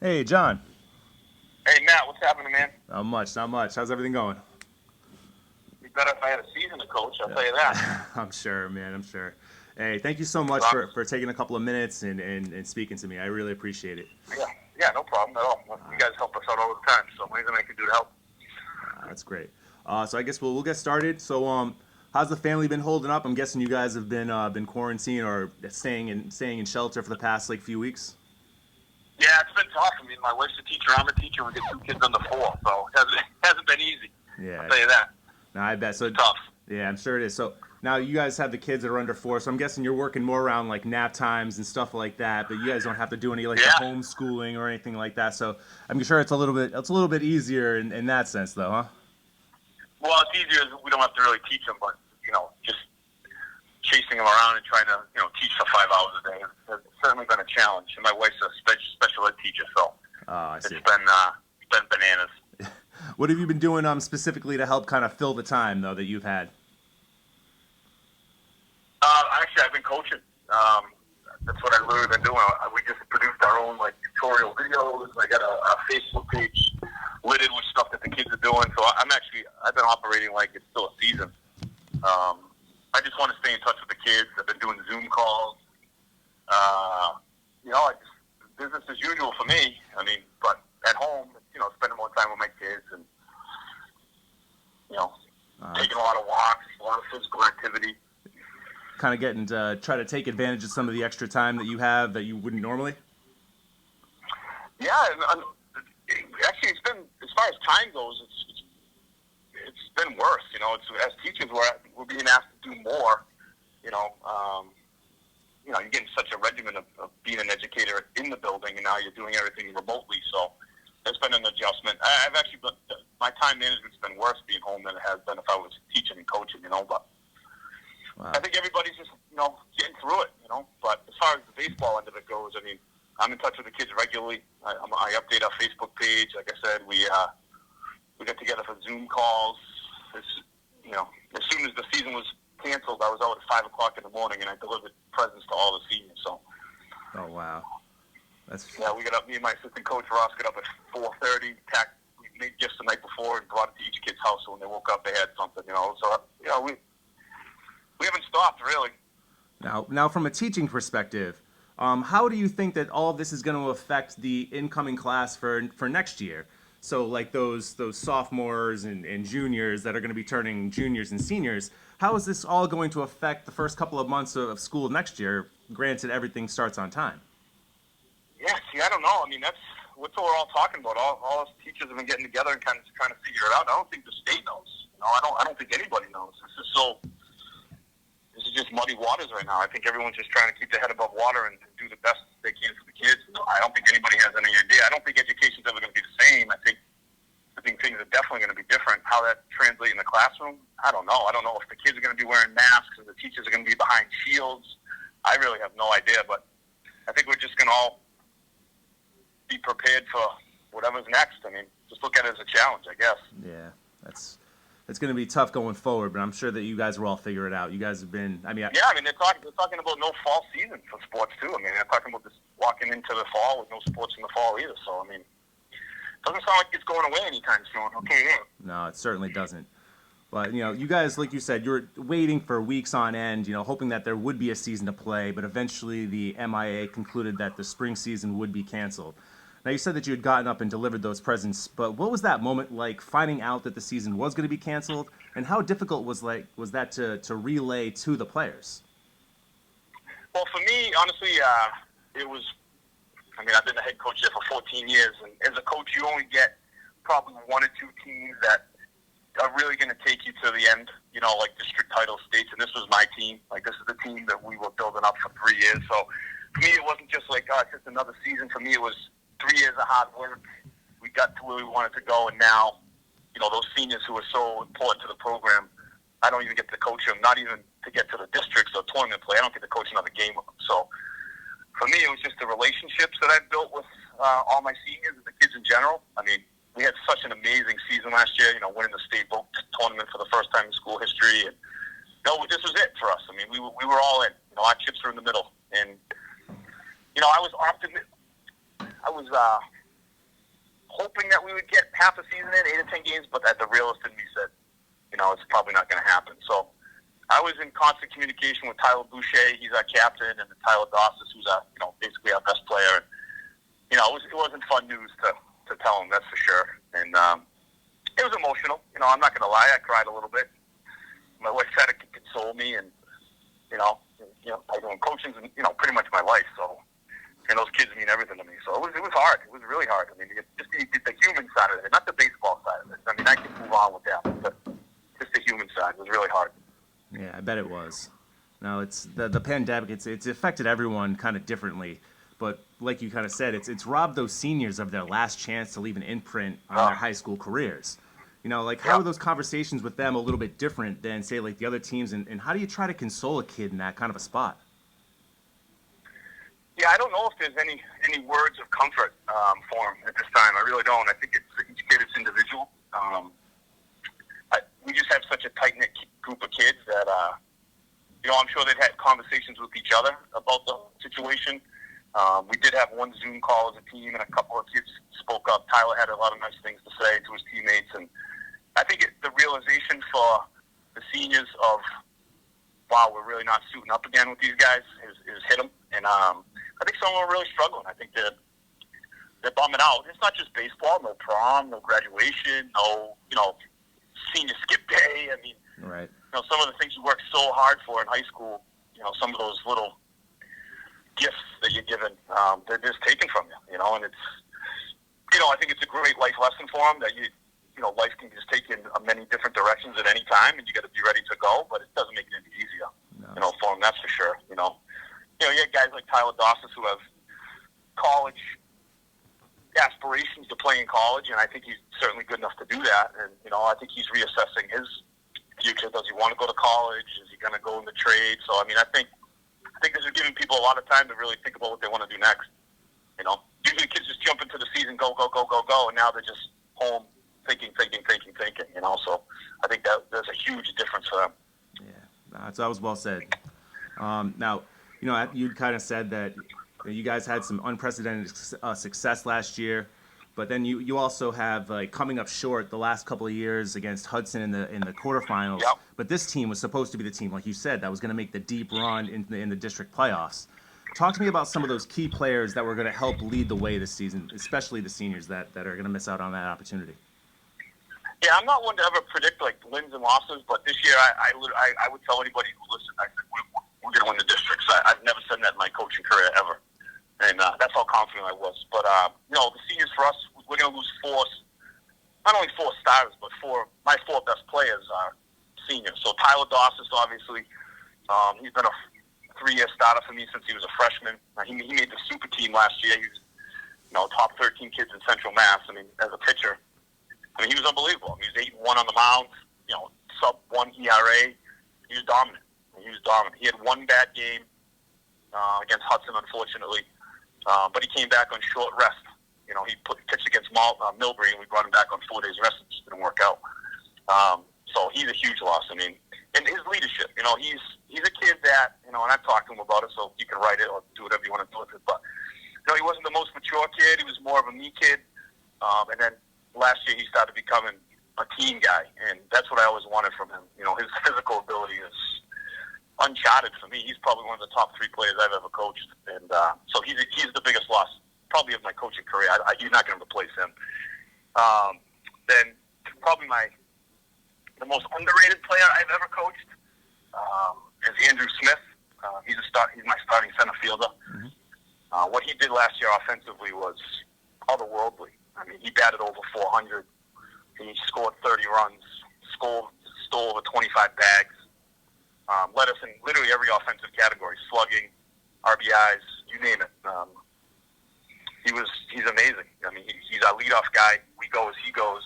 Hey, John. Hey Matt, what's happening, man? Not much, not much. How's everything going? It'd be better if I had a season to coach. I'll tell you that. Yeah. I'm sure, man. I'm sure. Hey, thank you so much So, for taking a couple of minutes and speaking to me. I really appreciate it. yeah, yeah, no problem at all. Uh, You guys help us out all the time, so anything I can do to help. that's great. So I guess we'll get started. How's the family been holding up? I'm guessing you guys have been quarantined or staying in shelter for the past like few weeks. Yeah, it's been tough. I mean, my wife's a teacher. I'm a teacher. We get two kids under four, so it hasn't been easy. I'll Yeah. tell you that. No, I bet. So It's tough. yeah, I'm sure it is. So now you guys have the kids that are under four, so I'm guessing you're working more around like nap times and stuff like that. But you guys don't have to do any like the Yeah. homeschooling or anything like that. So I'm sure it's a little bit easier in that sense, though, huh? Well, it's easier. We don't have to really teach them, but just chasing them around and trying to teach for 5 hours a day has certainly been a challenge. And my wife's a special ed teacher, so Oh, I it's see. been bananas. What have you been doing specifically to help kind of fill the time though that you've had? Actually, I've been coaching. That's what I've literally been doing. We just produced our own tutorial videos. I got a Facebook page littered with stuff that the kids are doing. So I've been operating like it's still a season. I just want to stay in touch with the kids. I've been doing Zoom calls. Business as usual for me. I mean, but at home, spending more time with my kids and you know, Uh, taking a lot of walks, a lot of physical activity. Kind of getting to try to take advantage of some of the extra time that you have that you wouldn't normally. Yeah, actually, it's been as far as time goes, it's been worse. It's as teachers we're being asked to do more. You know, um, you're getting such a regimen of being an educator in the building, and now you're doing everything remotely. So it's been an adjustment. I've actually, but my time management's been worse being home than it has been if I was teaching and coaching. But I Wow. think everybody's just getting through it. But as far as the baseball end of it goes, I mean, I'm in touch with the kids regularly. I update our Facebook page. Like I said, we got together for Zoom calls. As soon as the season was canceled, I was out at 5 o'clock in the morning, and I delivered presents to all the seniors. So Oh wow. That's yeah, we got up. Me and my assistant coach Ross got up at 4:30. We made gifts the night before and brought it to each kid's house. So when they woke up, they had something. So we haven't stopped really. now from a teaching perspective. How do you think that all of this is going to affect the incoming class for next year? So like those sophomores and juniors that are going to be turning juniors and seniors. How is this all going to affect the first couple of months of school next year? Granted, everything starts on time. Yeah, see, I don't know. I mean, that's what we're all talking about. All us teachers have been getting together and kind of trying to figure it out. I don't think the state knows. I don't think anybody knows. This is just muddy waters right now. I think everyone's just trying to keep their head above water and do the best they can for the kids. I don't think anybody has any idea. I don't think education's ever going to be the same. I think things are definitely going to be different. How that translates in the classroom, I don't know. I don't know if the kids are going to be wearing masks and the teachers are going to be behind shields. I really have no idea, but I think we're just going to all be prepared for whatever's next. I mean, just look at it as a challenge, I guess. Yeah, that's going to be tough going forward, but I'm sure that you guys will all figure it out. You guys have been. I mean, Yeah, I mean, they're talking about no fall season for sports, too. I mean, they're talking about just walking into the fall with no sports in the fall either. So, I mean, it doesn't sound like it's going away anytime soon. Okay, yeah. no, it certainly doesn't. But you guys, like you said, you were waiting for weeks on end, hoping that there would be a season to play. But eventually, the MIA concluded that the spring season would be canceled. Now, you said that you had gotten up and delivered those presents, but what was that moment like, finding out that the season was going to be canceled, and how difficult was that to relay to the players? Well, for me, honestly, it was. I mean, I've been the head coach there for 14 years, and as a coach, you only get probably one or two teams that are really going to take you to the end, like district title states, and this was my team. Like, this is the team that we were building up for 3 years. So, for me, it wasn't just like, oh, it's just another season. For me, it was 3 years of hard work. We got to where we wanted to go, and now, those seniors who are so important to the program, I don't even get to coach them, not even to get to the districts or tournament play. I don't get to coach another game with them. So, for me, it was just the relationships that I built with all my seniors and the kids in general. I mean, we had such an amazing season last year, winning the state boat tournament for the first time in school history. And this was it for us. I mean, we were all in. Our chips were in the middle. And, I was optimistic. I was hoping that we would get half a season in, 8 or 10 games, but the realist in me said, it's probably not going to happen. So I was in constant communication with Tyler Boucher. He's our captain, and Tyler Dossis, who's our, basically our best player. And, it wasn't fun news to tell him, that's for sure. And it was emotional. I'm not going to lie. I cried a little bit. My wife tried to console me, and, I doing coaching, pretty much my life. So, and those kids mean everything to me. So it was hard. It was really hard. I mean, just the human side of it, not the baseball side of it. I mean, I can move on with that, but just the human side was really hard. Yeah, I bet it was. No, it's the pandemic. It's affected everyone kind of differently, but like you kind of said, it's robbed those seniors of their last chance to leave an imprint on their high school careers. How are those conversations with them a little bit different than, say, like the other teams, and how do you try to console a kid in that kind of a spot? Yeah, I don't know if there's any words of comfort for him at this time. I really don't. I think each kid is individual. We just have such a tight-knit group of kids that, I'm sure they've had conversations with each other about the situation. We did have one Zoom call as a team, and a couple of kids spoke up. Tyler had a lot of nice things to say to his teammates, and I think the realization for the seniors of, wow, we're really not suiting up again with these guys is hit them. And I think some of them are really struggling. I think they're bumming out. It's not just baseball, no prom, no graduation, no, senior skip day. I mean, right. Some of the things you work so hard for in high school, some of those little gifts that you're given, they're just taken from you, and it's, I think it's a great life lesson for them that life can just take you in many different directions at any time, and you got to be ready to go, but it doesn't make it any easier, for them, that's for sure, you have guys like Tyler Dossis who have college aspirations to play in college, and I think he's certainly good enough to do that, and, I think he's reassessing his future. Does he want to go to college? Is he going to go in the trade? So, I think this is giving people a lot of time to really think about what they want to do next. Usually kids just jump into the season, go, go, go, go, go, and now they're just home thinking. So I think there's a huge difference for them. Yeah, that was well said. Now, you kind of said that you guys had some unprecedented success last year, but then you also have coming up short the last couple of years against Hudson in the quarterfinals. Yep. But this team was supposed to be the team, like you said, that was going to make the deep run in the district playoffs. Talk to me about some of those key players that were going to help lead the way this season, especially the seniors that are going to miss out on that opportunity. Yeah, I'm not one to ever predict wins and losses, but this year I would tell anybody who listens, I said we're going to win the districts. I've never said that in my coaching career ever, and that's how confident I was. But the seniors for us, we're going to lose not only four starters, but my four best players are seniors. So Tyler Dossis, obviously, he's been a 3-year starter for me since he was a freshman. He made the super team last year. He was, top 13 kids in Central Mass. As a pitcher, he was unbelievable. He was 8-1 on the mound, sub-1 ERA. He was dominant. He had one bad game against Hudson, unfortunately, but he came back on short rest. He pitched against Millbury, and we brought him back on 4 days rest. It just didn't work out. So he's a huge loss. And his leadership, he's a kid that, and I've talked to him about it, so you can write it or do whatever you want to do with it. But, he wasn't the most mature kid. He was more of a me kid. And then last year he started becoming a team guy, and that's what I always wanted from him. His physical ability is uncharted for me. He's probably one of the top 3 players I've ever coached. And so he's the biggest loss probably of my coaching career. You're not going to replace him. Then probably the most underrated player I've ever coached is Andrew Smith. He's my starting center fielder. Mm-hmm. What he did last year offensively was otherworldly. He batted over 400. He scored 30 runs, stole over 25 bags, led us in literally every offensive category, slugging, RBIs, you name it. He's amazing. He's our leadoff guy. We go as he goes.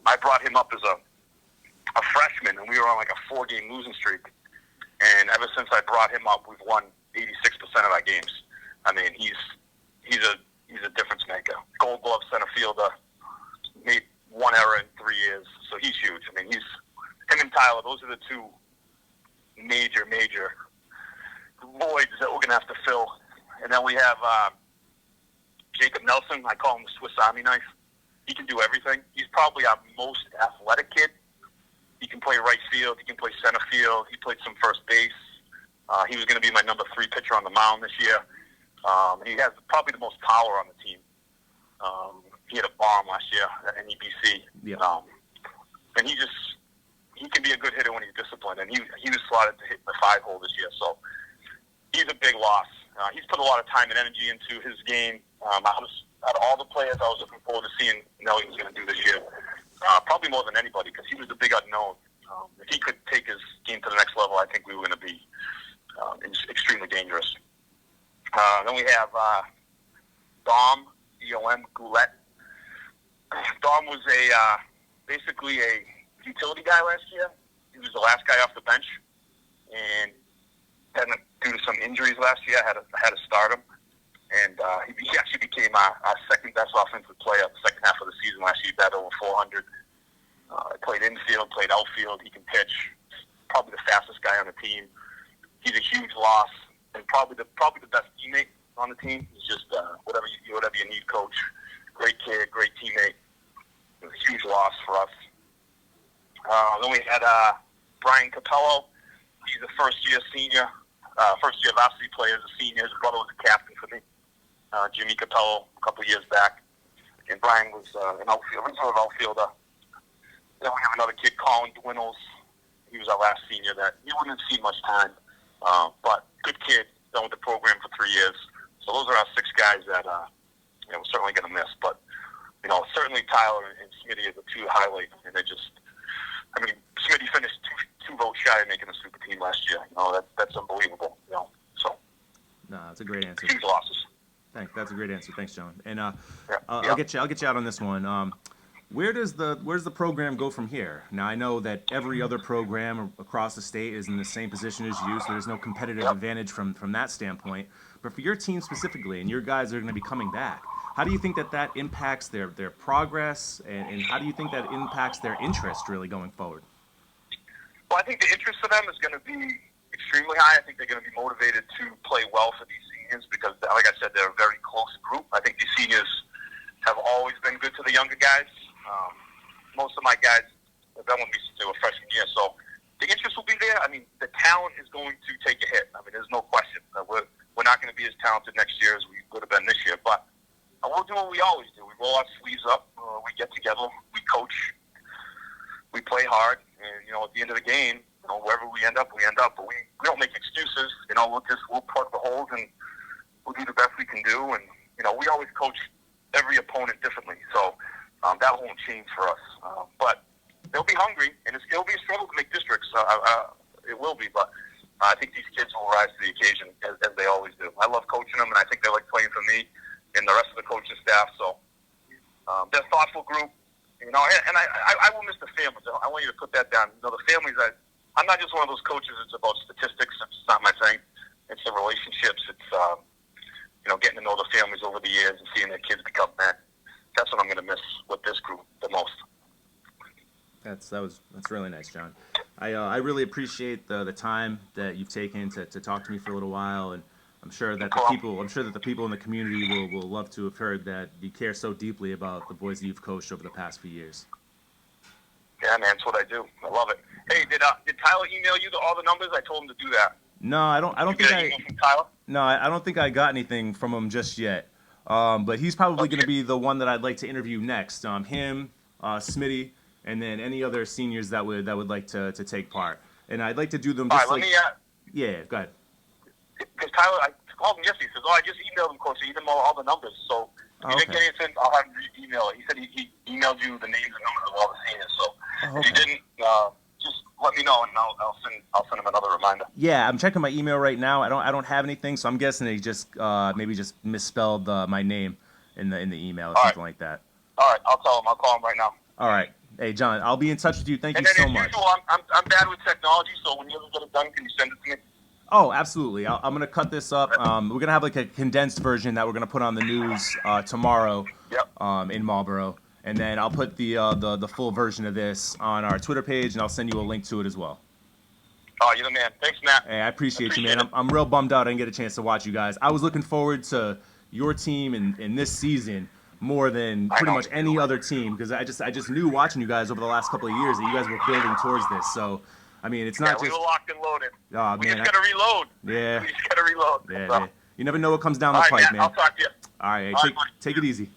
I brought him up as a freshman, and we were on a 4-game losing streak. And ever since I brought him up, we've won 86% of our games. He's a difference maker. Gold Glove center fielder, made 1 error in 3 years, so he's huge. Him and Tyler, those are the 2 major voids that we're going to have to fill. And then we have Jacob Nelson. I call him the Swiss Army knife. He can do everything. He's probably our most athletic kid. He can play right field. He can play center field. He played some first base. He was going to be my number 3 pitcher on the mound this year. He has probably the most power on the team. He had a bomb last year at NEBC. Yeah. And he can be a good hitter when he's disciplined. And he was slotted to hit the 5-hole this year. So he's a big loss. He's put a lot of time and energy into his game. Out of all the players I was looking forward to seeing Nelly was going to do this year, probably more than anybody, because he was the big unknown. If he could take his game to the next level, I think we were going to be extremely dangerous. Then we have Dom, D-O-M, Goulet. Dom was basically a utility guy last year. He was the last guy off the bench, and due to some injuries last year, I had to start him. And he actually became our second best offensive player the second half of the season last year. He batted over 400. Played infield, played outfield. He can pitch. Probably the fastest guy on the team. He's a huge loss, and probably the best teammate on the team. He's just whatever you need, coach. Great kid, great teammate. It was a huge loss for us. Then we had Brian Capello. He's a first-year senior, first-year varsity player as a senior. His brother was a captain for me, Jimmy Capello, a couple of years back. And Brian was an outfielder. Then we have another kid, Colin Dwinnels. He was our last senior that he wouldn't have seen much time, but good kid, done with the program for 3 years. So those are our 6 guys that we're certainly going to miss. But certainly Tyler and Smitty are the 2 highlights, and Smitty finished two votes shy of making a super team last year. That's unbelievable. So. No, that's a great answer. Huge losses. Thanks. That's a great answer. Thanks, John. And Yeah. I'll get you out on this one. Where's the program go from here? Now, I know that every other program across the state is in the same position as you, so there's no competitive advantage from that standpoint. But for your team specifically, and your guys are going to be coming back, how do you think that impacts their progress, and how do you think that impacts their interest really going forward? Well, I think the interest for them is going to be extremely high. I think they're going to be motivated to play well for these seniors because, like I said, they're a very close group. I think these seniors have always been good to the younger guys. Most of my guys have been with me since they were freshman year, so the interest will be there. The talent is going to take a hit. There's no question. We're not going to be as talented next year as we would have been this year, but we'll do what we always do. We roll our sleeves up. We get together. We coach. We play hard. And, at the end of the game, wherever we end up, we end up. But we don't make excuses. We'll plug the holes and we'll do the best we can do. And, we always coach every opponent differently. So that won't change for us. But they'll be hungry, and it'll be a struggle to make districts. It will be, but I think these kids will rise to the occasion as they always do. I love coaching them, and I think they like playing for me and the rest of the coaching staff. So they're a thoughtful group, and I will miss the families. I want you to put that down. The families. I'm not just one of those coaches. It's about statistics. It's not my thing. It's the relationships. It's getting to know the families over the years and seeing their kids become men. That's what I'm going to miss with this group the most. That's really nice, John. I really appreciate the time that you've taken to talk to me for a little while, and I'm sure that the people in the community will love to have heard that you care so deeply about the boys that you've coached over the past few years. Yeah, man, that's what I do. I love it. Hey, did Tyler email you all the numbers? I told him to do that. No, I don't think I. Email from Tyler? No, I don't think I got anything from him just yet. But he's probably going to be the one that I'd like to interview next. Him, Smitty, and then any other seniors that would like to take part. And I'd like to do them just yeah, go ahead. Because Tyler, I called him yesterday. He says, I just emailed him, Coach. He didn't know all the numbers. So if you didn't get anything, I'll have him email it. He said he emailed you the names and numbers of all the seniors. So if you didn't, just let me know, and I'll send him another reminder. Yeah, I'm checking my email right now. I don't have anything, so I'm guessing they just maybe just misspelled my name in the email or something like that. All right, I'll tell him. I'll call him right now. All right. Hey, John, I'll be in touch with you. Thank you so much. Usual, I'm bad with technology, so when you ever get it done, can you send it to me? Oh, absolutely. I'm going to cut this up. We're going to have like a condensed version that we're going to put on the news tomorrow in Marlboro. And then I'll put the full version of this on our Twitter page, and I'll send you a link to it as well. Oh, you're the man. Thanks, Matt. Hey, I appreciate you, man. I'm real bummed out I didn't get a chance to watch you guys. I was looking forward to your team in this season more than I pretty know. much any other team, because I just knew watching you guys over the last couple of years that you guys were building towards this. So, I mean, it's not We just. were locked and loaded. Oh, We man, just got to reload. Yeah. We just got to reload. Yeah, So. yeah. You never know what comes down the All right, pipe, Matt, man. I'll talk to you. All right, All right, take it easy.